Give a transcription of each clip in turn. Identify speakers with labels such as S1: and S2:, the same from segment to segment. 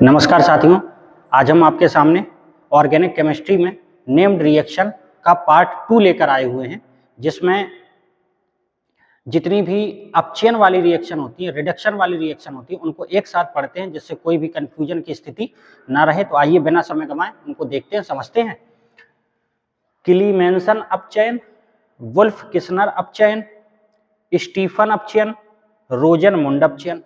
S1: नमस्कार साथियों, आज हम आपके सामने ऑर्गेनिक केमिस्ट्री में नेम्ड रिएक्शन का पार्ट 2 लेकर आए हुए हैं, जिसमें जितनी भी अपचयन वाली रिएक्शन होती है, रिडक्शन वाली रिएक्शन होती है, उनको एक साथ पढ़ते हैं जिससे कोई भी कंफ्यूजन की स्थिति ना रहे। तो आइए बिना समय गंवाए उनको देखते हैं, समझते हैं। क्लीमेंसन अपचयन, वुल्फ किस्नर अपचयन, स्टीफन अपचयन, रोजन-मुंड अपचयन।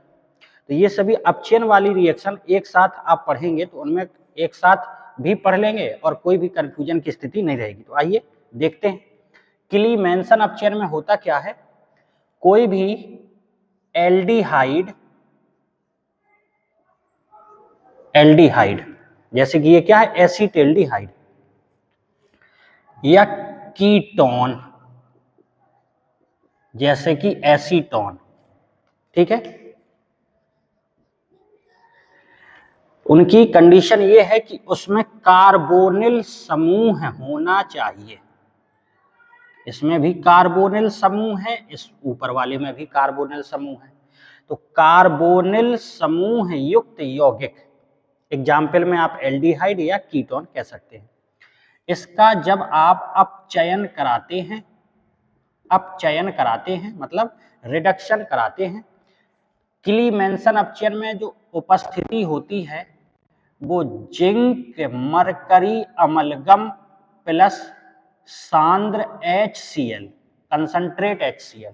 S1: तो ये सभी अपचयन वाली रिएक्शन एक साथ आप पढ़ेंगे तो उनमें एक साथ भी पढ़ लेंगे और कोई भी कंफ्यूजन की स्थिति नहीं रहेगी। तो आइए देखते हैं। क्लीमेंसन अपचयन में होता क्या है, कोई भी एल्डिहाइड जैसे कि ये क्या है, एसीटेल्डिहाइड या कीटोन जैसे कि एसीटोन, ठीक है। उनकी कंडीशन ये है कि उसमें कार्बोनिल समूह होना चाहिए। इसमें भी कार्बोनिल समूह है, इस ऊपर वाले में भी कार्बोनिल समूह है। तो कार्बोनिल समूह युक्त यौगिक, एग्जाम्पल में आप एल्डिहाइड या कीटोन कह सकते हैं। इसका जब आप अपचयन कराते हैं मतलब रिडक्शन कराते हैं, क्लीमेंसन अपचयन में जो उपस्थिति होती है वो जिंक मरकरी अमलगम प्लस सांद्र HCl, concentrate HCl,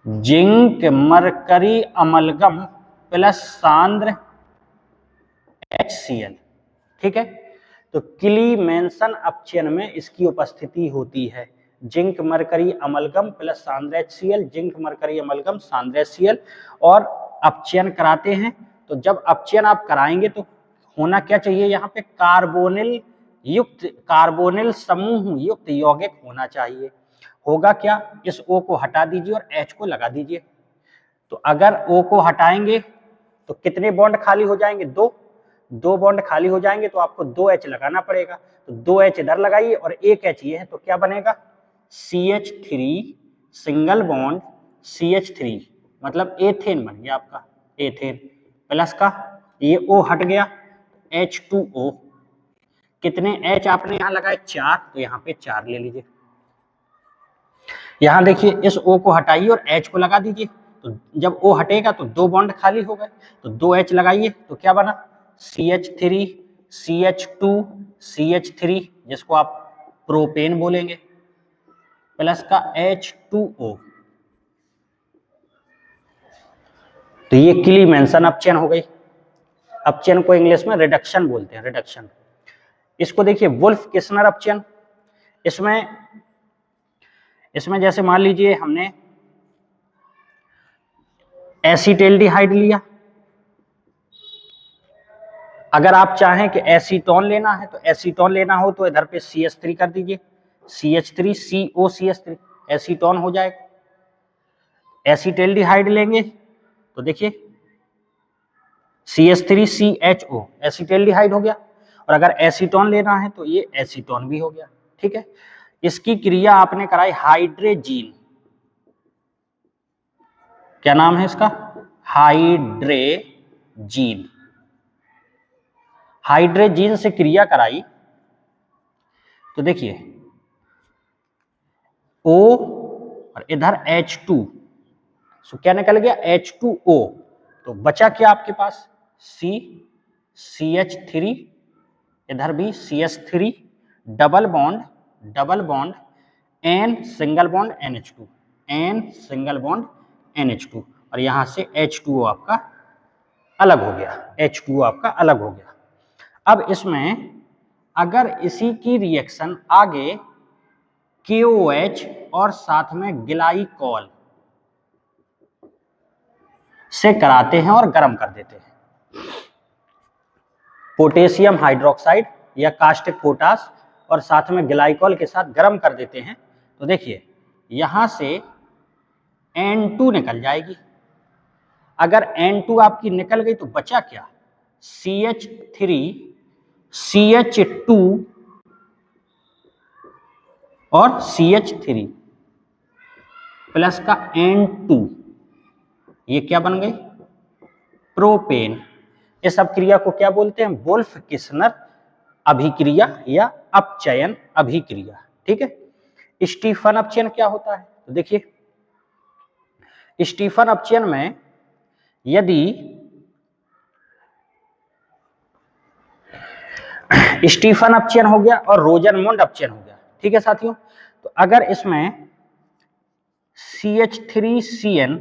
S1: zinc mercury amalgam plus सांद्र HCl, ठीक है। तो क्लीमेंसन अपचयन में इसकी उपस्थिति होती है, जिंक मरकरी अमलगम प्लस सांद्र HCl, जिंक मरकरी अमलगम सांद्र HCl, और अपचयन कराते हैं। तो जब अपचयन आप कराएंगे तो होना क्या चाहिए, यहाँ पे कार्बोनिल समूह युक्त यौगिक होना चाहिए। होगा क्या, इस O को हटा दीजिए और H को लगा दीजिए। तो अगर O को हटाएंगे तो कितने बॉन्ड खाली हो जाएंगे, दो बॉन्ड खाली हो जाएंगे। तो आपको 2H लगाना पड़ेगा। तो 2H इधर लगाइए और एक H ये है, तो क्या बनेगा, CH3 सिंगल बॉन्ड CH3, मतलब एथेन बन गया आपका, एथेन प्लस का ये O हट गया, H2O। कितने H आपने यहां लगाए, 4, तो यहाँ पे 4 ले लीजिए। यहां देखिए, इस O को हटाइए और H को लगा दीजिए। तो जब O हटेगा तो 2 बॉन्ड खाली हो गए। तो 2H लगाइए तो क्या बना, CH3 CH2 CH3, जिसको आप प्रोपेन बोलेंगे, प्लस का H2O। तो ये क्लीमेंसन अपचयन हो गई। अपचयन को इंग्लिश में रिडक्शन बोलते हैं, रिडक्शन। इसको देखिए वुल्फ किस्नर अपचयन। इसमें जैसे मान लीजिए हमने एसीटेल्डिहाइड लिया, अगर आप चाहें कि एसीटोन लेना है तो एसीटोन लेना हो तो इधर पे CH3 कर दीजिए, CH3 COCH3 एसीटोन हो जाएगा। एसीटेल्डिहाइड लेंगे तो देखिए CH3CHO एसीटेल्डिहाइड हो गया, और अगर एसीटोन लेना है तो ये एसीटोन भी हो गया, ठीक है। इसकी क्रिया आपने कराई हाइड्रेजीन, क्या नाम है इसका, हाइड्रेजीन से क्रिया कराई तो देखिए O और इधर H2, सो क्या निकल गया, H2O। तो बचा क्या आपके पास, CH3, इधर भी CH3, double bond N single bond NH2, N single bond NH2, और यहां से H2O आपका अलग हो गया, H2O आपका अलग हो गया। अब इसमें अगर इसी की रिएक्शन आगे KOH और साथ में ग्लाइकॉल से कराते हैं और गर्म कर देते हैं, पोटेशियम हाइड्रोक्साइड या कास्टिक पोटास और साथ में ग्लाइकॉल के साथ गर्म कर देते हैं, तो देखिए यहां से N2 निकल जाएगी। अगर N2 आपकी निकल गई तो बचा क्या, CH3 CH2 और CH3 प्लस का N2, ये क्या बन गई, प्रोपेन। इस अभिक्रिया को क्या बोलते हैं, वुल्फ किस्नर अभिक्रिया या अपचयन अभिक्रिया। ठीक है। स्टीफन अपचयन क्या होता है, तो देखिए स्टीफन अपचयन में यदि स्टीफन अपचयन हो गया और रोजनमुंड अपचयन हो गया, ठीक है साथियों। तो अगर इसमें CH3CN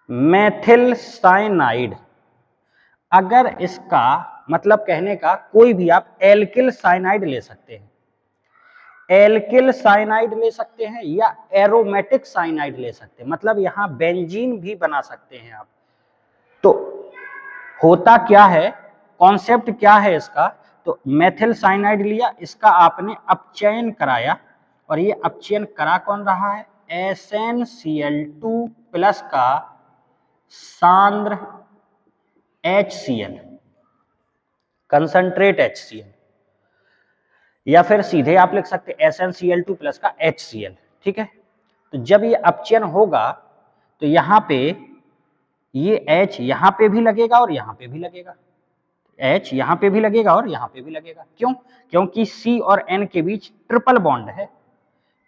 S1: मेथिल साइनाइड, अगर इसका मतलब कहने का कोई भी आप एल्किल साइनाइड ले सकते हैं, एल्किल साइनाइड ले सकते हैं या एरोमेटिक साइनाइड ले सकते हैं, मतलब यहां बेंजीन भी बना सकते हैं आप। तो होता क्या है, कॉन्सेप्ट क्या है इसका, तो मेथिल साइनाइड लिया, इसका आपने अपचयन कराया और ये अपचयन करा कौन रहा है, SnCl2 प्लस का सांद्र HCl, कंसंट्रेट HCl, या फिर सीधे आप लिख सकते हैं SnCl2 प्लस का HCl। ठीक है। तो जब ये अपचयन होगा तो यहां पे ये H यहां पे भी लगेगा और यहां पे भी लगेगा, H यहां पे भी लगेगा और यहां पे भी लगेगा। क्यों, क्योंकि C और N के बीच ट्रिपल बॉन्ड है।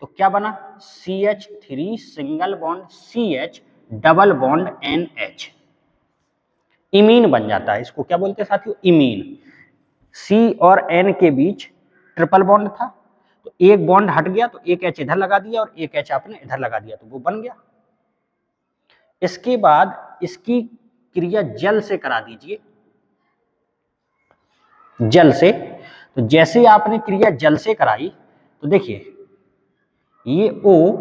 S1: तो क्या बना, CH3 single bond CH double bond NH, imine बन जाता है। इसको क्या बोलते हैं साथियों, इमीन। C और N के बीच ट्रिपल बॉन्ड था, तो एक बॉन्ड हट गया तो एक H इधर लगा दिया और एक H आपने इधर लगा दिया, तो वो बन गया। इसके बाद इसकी क्रिया जल से करा दीजिए, जल से। तो जैसे आपने क्रिया जल से कराई तो देखिए ये O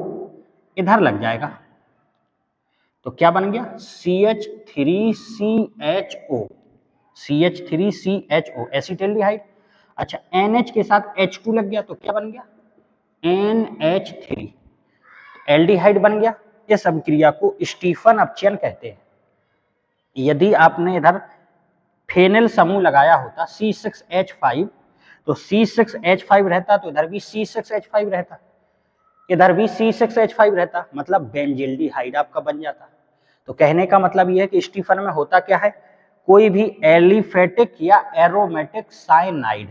S1: इधर लग जाएगा, तो क्या बन गया, CH3CHO, CH3CHO एसिटाल्डिहाइड। अच्छा, NH के साथ H2 लग गया तो क्या बन गया, NH3, एल्डिहाइड बन गया। इस अभिक्रिया को स्टीफन अपचयन कहते हैं। यदि आपने इधर फेनिल समूह लगाया होता C6H5, तो C6H5 रहता तो इधर भी C6H5 रहता, इधर भी C6H5 रहता, मतलब बेंजिल्डिहाइड आपका बन जाता। तो कहने का मतलब यह है कि स्टीफन में होता क्या है, कोई भी एलिफेटिक या एरोमेटिक साइनाइड,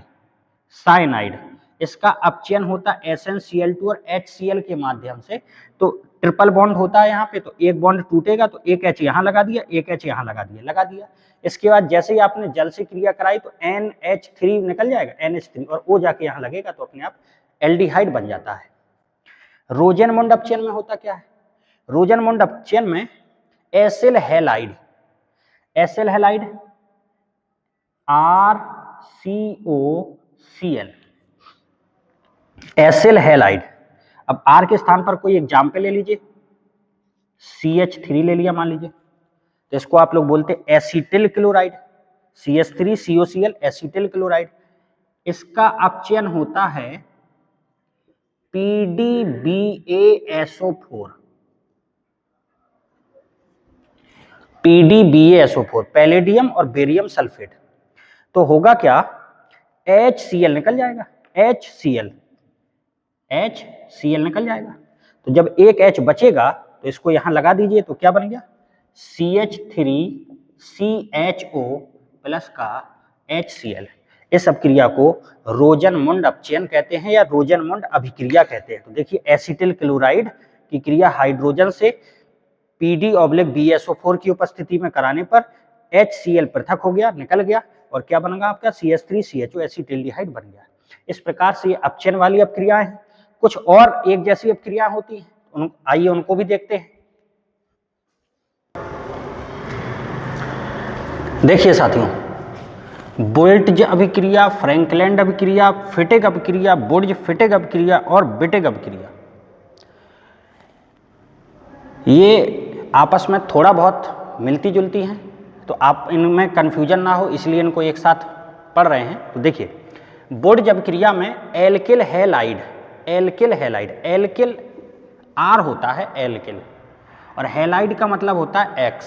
S1: इसका अपचयन होता है SnCl2 और HCl के माध्यम से। तो ट्रिपल बॉन्ड होता है यहाँ पे, तो एक बॉन्ड टूटेगा तो एक H यहाँ लगा दिया, एक H यहाँ लगा दिया। इसके बाद जैसे ही आपने जल से क्रिया कराई तो NH3 निकल जाएगा, NH3, और O जाके यहाँ लगेगा तो अपने आप एल्डिहाइड बन जाता है। रोजनमुंड अपचयन में होता क्या है, रोजनमुंड अपचयन में acyl halide RCOCl, acyl halide. अब R के स्थान पर कोई एग्जाम्पल ले लीजिए, CH3 ले लिया मान लीजिए, तो इसको आप लोग बोलते हैं acetyl chloride, CH3COCl acetyl chloride. इसका अपचयन होता है PDBaSO4, पैलेडियम और बेरियम सल्फेट। तो होगा क्या, HCl निकल जाएगा, HCl निकल जाएगा। तो जब एक H बचेगा तो इसको यहां लगा दीजिए, तो क्या बन गया, CH3CHO प्लस का HCl। इस अभिक्रिया को रोजनमुंड अपचयन कहते हैं या रोजनमुंड अभिक्रिया कहते हैं। तो देखिए एसिटिल क्लोराइड की क्रिया हाइड्रोजन से PD/BSO4 की उपस्थिति में कराने पर HCl पृथक हो गया, निकल गया, और क्या बनेगा आपका, CH3CHO एसिटिल्डिहाइड बन गया। इस प्रकार से ये अपचयन वाली अपक्रियाएं हैं। कुछ और एक जैसी अपक्रिया होती हैं, आइए उनको भी देखते हैं। देखिए साथियों, बोल्ट्ज अभिक्रिया, फ्रैंकलैंड अभिक्रिया, फिटिग अभिक्रिया, बुर्ज फिटिग अभिक्रिया और बिटिग अभिक्रिया, ये आपस में थोड़ा बहुत मिलती जुलती हैं, तो आप इनमें कंफ्यूजन ना हो इसलिए इनको एक साथ पढ़ रहे हैं। तो देखिए बुर्ज अभिक्रिया में एल्किल हैलाइड, एल्किल R होता है एल्किल, और हैलाइड का मतलब होता है X।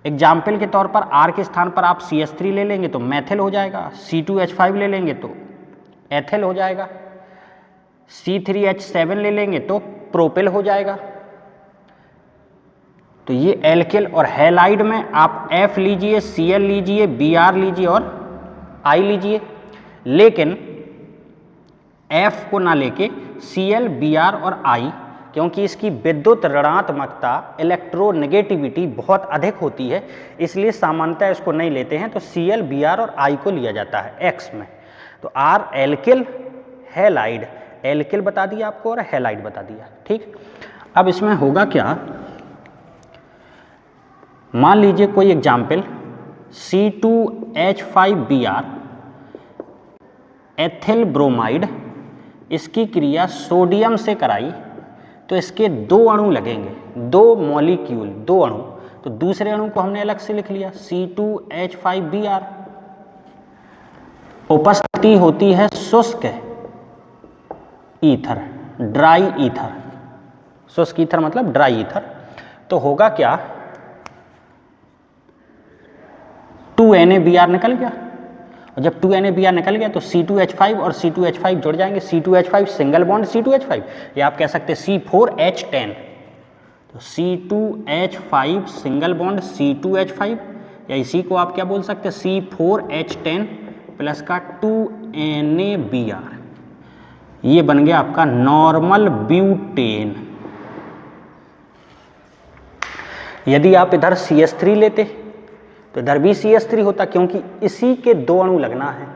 S1: एग्जाम्पल के तौर पर R के स्थान पर आप CH3 ले लेंगे तो मैथिल हो जाएगा, C2H5 ले लेंगे तो एथिल हो जाएगा, C3H7 ले लेंगे तो प्रोपिल हो जाएगा। तो ये एल्किल और हैलाइड में आप F लीजिए, Cl लीजिए, Br लीजिए और I लीजिए, लेकिन F को ना लेके Cl, Br और I, क्योंकि इसकी विद्युत ऋणात्मकता इलेक्ट्रोनेगेटिविटी बहुत अधिक होती है, इसलिए सामान्यतः इसको नहीं लेते हैं। तो Cl, Br और I को लिया जाता है X में। तो R एल्किल, हैलाइड, एल्किल बता दिया आपको और हैलाइड बता दिया। ठीक, अब इसमें होगा क्या, मान लीजिए कोई एग्जाम्पल C2H5Br एथिल ब्रोमाइड, इसकी क्रिया सोडियम से कराई तो इसके 2 अणु लगेंगे, 2 मॉलिक्यूल, 2 अणु। तो दूसरे अणु को हमने अलग से लिख लिया C2H5Br। उपस्थिति होती है शुष्क ईथर, ड्राई ईथर, शुष्क ईथर मतलब ड्राई ईथर। तो होगा क्या, 2NaBr निकल गया, और जब 2NaBr निकल गया तो C2H5 और C2H5 जुड़ जाएंगे, C2H5 सिंगल बॉन्ड C2H5, या आप कह सकते हैं C4H10। तो C2H5 सिंगल बॉन्ड C2H5, या इसी को आप क्या बोल सकते हैं C4H10 प्लस का 2NaBr, ये बन गया आपका नॉर्मल ब्यूटेन। यदि आप इधर CH3 लेते तो इधर भी CH3 होता, क्योंकि इसी के 2 अणु लगना है।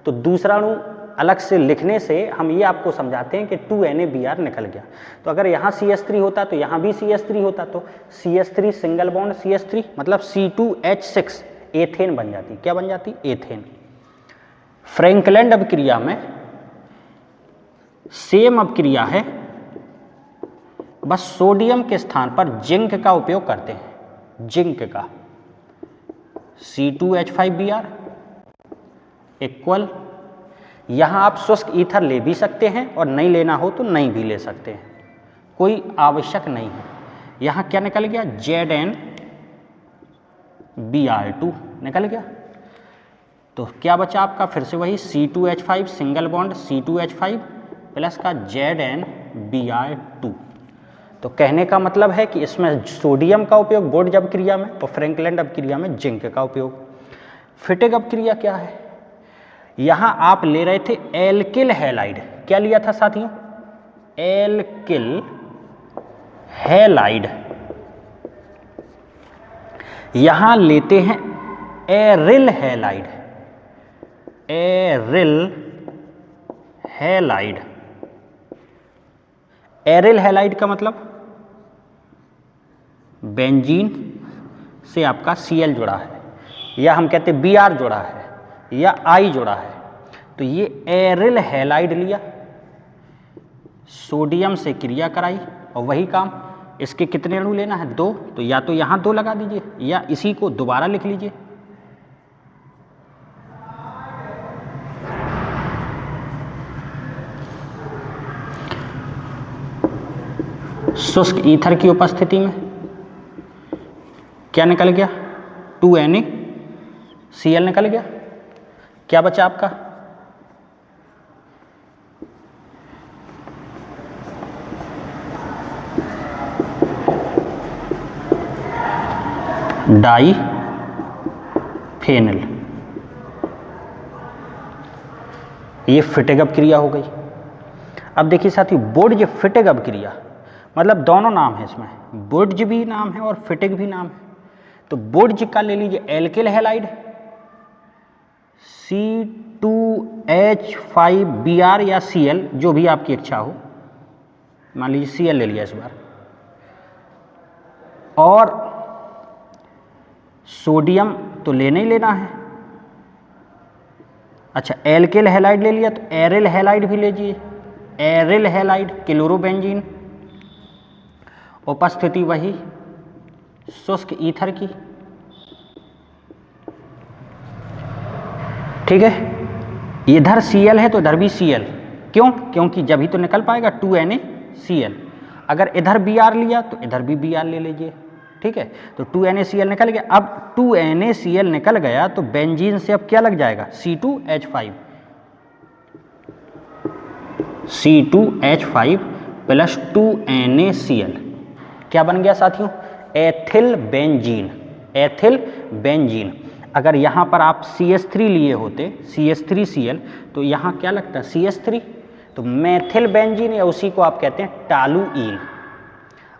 S1: तो दूसरा अणु अलग से लिखने से हम ये आपको समझाते हैं कि 2NaBr निकल गया। तो अगर यहाँ CH3 होता तो यहाँ भी CH3 होता, तो CH3 सिंगल बॉन्ड CH3 मतलब C2H6 एथेन बन जाती। क्या बन जाती? एथेन। फ्रैंकलैंड अभिक्रिया में सेम अभिक्रिया है, बस सोडियम के स्थान पर जिंक का उपयोग करते हैं, जिंक का। C2H5Br इक्वल, यहाँ आप शुष्क ईथर ले भी सकते हैं और नहीं लेना हो तो नहीं भी ले सकते हैं, कोई आवश्यक नहीं है। यहाँ क्या निकल गया? ZnBr2 निकल गया। तो क्या बचा आपका? फिर से वही C2H5 single bond C2H5 plus का ZnBr2। तो कहने का मतलब है कि इसमें सोडियम का उपयोग बोर्ड अभिक्रिया में और फ्रैंकलैंड अभिक्रिया में जिंक का उपयोग। फिटिग अभिक्रिया क्या है? यहाँ आप ले रहे थे एल्किल हैलाइड। क्या लिया था साथियों? Alkyl halide. यहाँ लेते हैं aryl halide, aryl halide. Aryl halide का मतलब बेंजीन से आपका Cl जुड़ा है, या हम कहते हैं Br जुड़ा है, या I जुड़ा है। तो ये एरिल हैलाइड लिया, सोडियम से क्रिया कराई और वही काम। इसके कितने अणु लेना है? 2। तो या तो यहाँ 2 लगा दीजिए या इसी को दोबारा लिख लीजिए। शुष्क ईथर की उपस्थिति में क्या निकल गया? 2NaCl निकल गया। क्या बचा आपका? Diphenyl. ये फिटिग अभिक्रिया हो गई। अब देखिए साथियों, बोर्ड फिटिग अभिक्रिया मतलब दोनों नाम है इसमें, बोर्ड भी नाम है और फिटिग भी नाम है। तो बोर्ड का ले लीजिए एल्किल हैलाइड C2H5Br या Cl, जो भी आपकी इच्छा हो। मान लीजिए Cl ले लिया इस बार, और सोडियम तो लेना ही लेना है। अच्छा, एल्किल हैलाइड ले लिया तो एरिल हैलाइड भी लीजिए, एरिल हैलाइड क्लोरोबेंजीन। उपस्थिति वही शुष्क ईथर की। ठीक है, इधर Cl है तो इधर भी Cl। क्यों? क्योंकि जब ही तो निकल पाएगा 2NaCl। अगर इधर Br लिया तो इधर भी Br ले लीजिए। ठीक है, तो 2NaCl निकल गया। अब 2NaCl निकल गया तो बेंजीन से अब क्या लग जाएगा? C2H5 plus 2NaCl। क्या बन गया साथियों? Ethyl benzene, ethyl benzene. अगर यहाँ पर आप CH3 लिए होते, CH3Cl, तो यहाँ क्या लगता है CH3, तो मेथिल बेंजीन या उसी को आप कहते हैं टालुईन।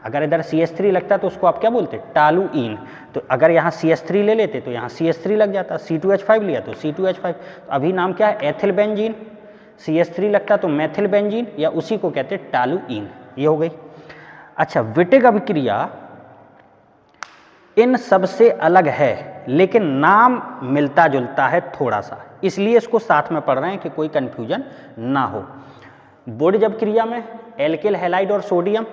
S1: अगर इधर CH3 लगता तो उसको आप क्या बोलते, टालुईन। तो अगर यहाँ CH3 ले लेते तो यहाँ CH3 लग जाता, C2H5 लिया तो C2H5। तो अभी नाम क्या है, एथिल बेंजीन। CH3 लगता तो मेथिल बेंजीन या उसी को कहते हैं टालुईन। ये हो गई। अच्छा, विटिक अभिक्रिया इन सबसे अलग है लेकिन नाम मिलता जुलता है थोड़ा सा, इसलिए इसको साथ में पढ़ रहे हैं कि कोई कंफ्यूजन ना हो। बोर्डिज अभिक्रिया में एल्किल हैलाइड और सोडियम,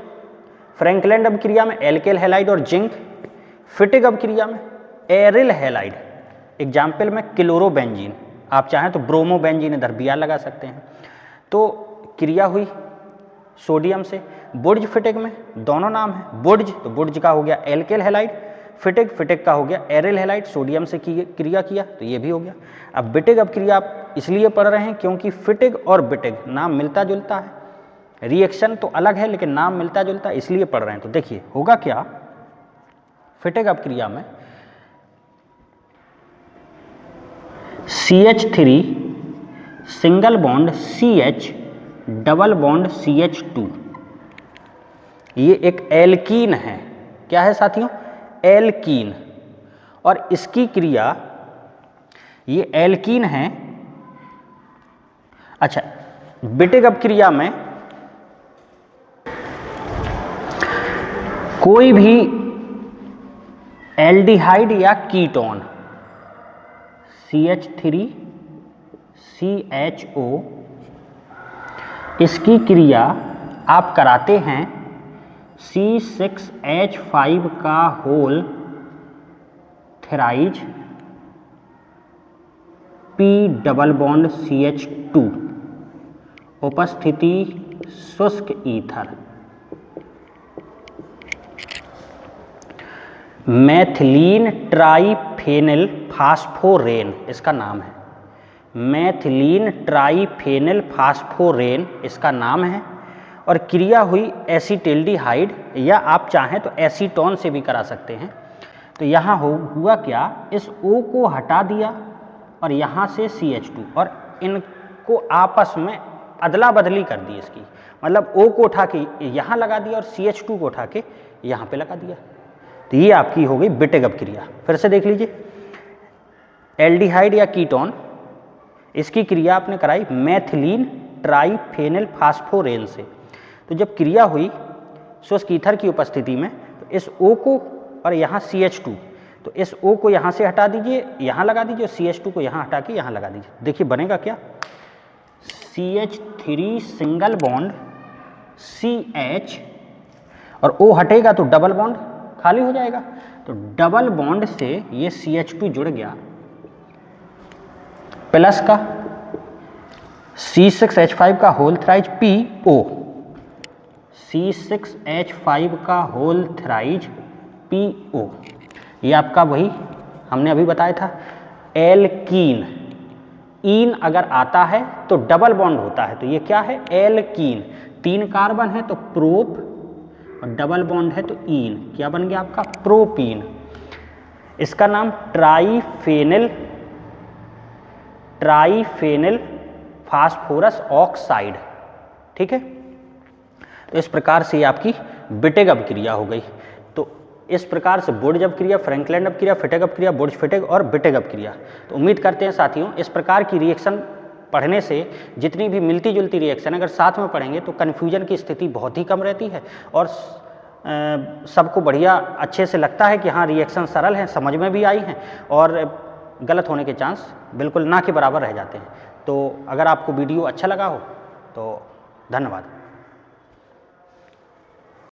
S1: फ्रैंकलैंड अभिक्रिया में एल्किल हैलाइड और जिंक, फिटिक अभिक्रिया में एरिल हैलाइड, एग्जाम्पल में क्लोरोबेंजीन, आप चाहें तो ब्रोमोबेंजीन इधर Br लगा सकते हैं। तो क्रिया हुई सोडियम से। बोर्डिज फिटिक में दोनों नाम है, बोर्डिज तो बोर्डिज का हो गया एल्किल हैलाइड, फिटिक फिटिक का हो गया एरिल हैलाइड, सोडियम से क्रिया किया तो ये भी हो गया। अब बिटिक अभिक्रिया आप इसलिए पढ़ रहे हैं क्योंकि फिटिक और बिटिक नाम मिलता जुलता है, रिएक्शन तो अलग है लेकिन नाम मिलता जुलता है, इसलिए पढ़ रहे हैं। तो देखिए होगा क्या, फिटिक अभिक्रिया में CH3 single bond CH double bond CH2, ये एक एल्कीन है। क्या है साथियों, एल्कीन। और इसकी क्रिया, ये एल्कीन है। अच्छा, बिटिक अभिक्रिया में कोई भी एल्डिहाइड या कीटोन CH3 CHO, इसकी क्रिया आप कराते हैं C6H5 का whole thrice P double bond CH2, उपस्थिति शुष्क ईथर। मैथिलीन ट्राइफेनिल फास्फोरेन इसका नाम है, मैथिलीन ट्राइफेनिल फास्फोरेन इसका नाम है। और क्रिया हुई एसीटिल्डिहाइड, या आप चाहें तो एसीटोन से भी करा सकते हैं। तो यहाँ हुआ क्या, इस O को हटा दिया और यहाँ से CH2, और इनको आपस में अदला बदली कर दी इसकी, मतलब O को उठा के यहाँ लगा दिया और CH2 को उठा के यहाँ पे लगा दिया। तो ये आपकी हो गई बिटिक अभिक्रिया। फिर से देख लीजिए, एल्डिहाइड या कीटोन, इसकी क्रिया आपने कराई मैथिलीन ट्राइफेनिल फास्फोरेन से। तो जब क्रिया हुई शुष्क ईथर की उपस्थिति में, तो इस O को और यहाँ CH2, तो इस O को यहाँ से हटा दीजिए, यहाँ लगा दीजिए, और CH2 को यहाँ हटा के यहाँ लगा दीजिए। देखिए बनेगा क्या, CH3 सिंगल बॉन्ड CH, और O हटेगा तो डबल बॉन्ड खाली हो जाएगा। तो डबल बॉन्ड से ये CH2 जुड़ गया, प्लस का C6H5 का होल थ्राइज PO, C6H5 का होल थ्राइज PO, ये आपका वही हमने अभी बताया था एल्कीन। ईन अगर आता है तो डबल बॉन्ड होता है, तो ये क्या है, एल्कीन। 3 कार्बन है तो प्रोप, और डबल बॉन्ड है तो ईन, क्या बन गया आपका, प्रोपीन। इसका नाम ट्राइफेनिल फास्फोरस ऑक्साइड, ठीक है। तो इस प्रकार से ये आपकी बिटिक अभिक्रिया हो गई। तो इस प्रकार से बोर्डिज अभिक्रिया, फ्रैंकलैंड अभिक्रिया, फिटिक अभिक्रिया, बोर्डिज फिटिक और बिटिक अभिक्रिया। तो उम्मीद करते हैं साथियों इस प्रकार की रिएक्शन पढ़ने से जितनी भी मिलती जुलती रिएक्शन अगर साथ में पढ़ेंगे तो कन्फ्यूजन की स्थिति बहुत ही कम रहती है, और सबको बढ़िया अच्छे से लगता है कि हाँ रिएक्शन सरल हैं, समझ में भी आई हैं, और गलत होने के चांस बिल्कुल ना के बराबर रह जाते हैं। तो अगर आपको वीडियो अच्छा लगा हो तो धन्यवाद।